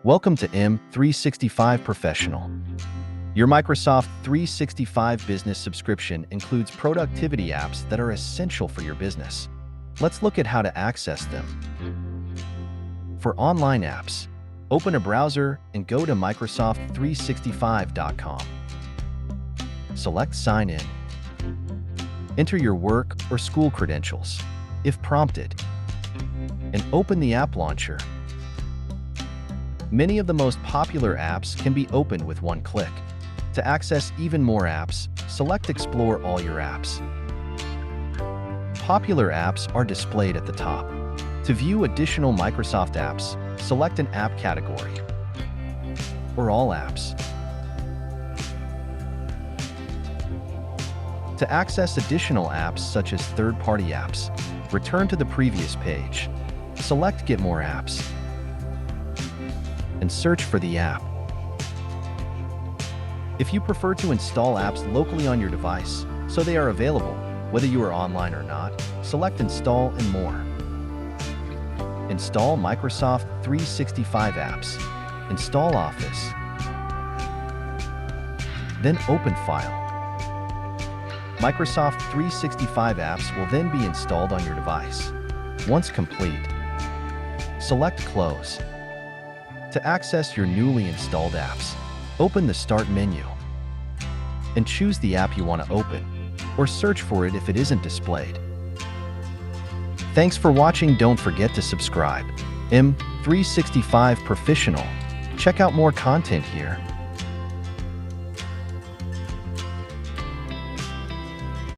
Welcome to M365 Professional. Your Microsoft 365 business subscription includes productivity apps that are essential for your business. Let's look at how to access them. For online apps, open a browser and go to Microsoft365.com. Select Sign In. Enter your work or school credentials, if prompted, and open the app launcher. Many of the most popular apps can be opened with one click. To access even more apps, select Explore all your apps. Popular apps are displayed at the top. To view additional Microsoft apps, select an app category or all apps. To access additional apps such as third-party apps, return to the previous page. Select Get More Apps and search for the app. If you prefer to install apps locally on your device, so they are available, whether you are online or not, select Install and More. Install Microsoft 365 apps. Install Office. Then open File. Microsoft 365 apps will then be installed on your device. Once complete, select Close. To access your newly installed apps, open the Start menu and choose the app you want to open, or search for it if it isn't displayed. Thanks for watching. Don't forget to subscribe. M365 Professional. Check out more content here.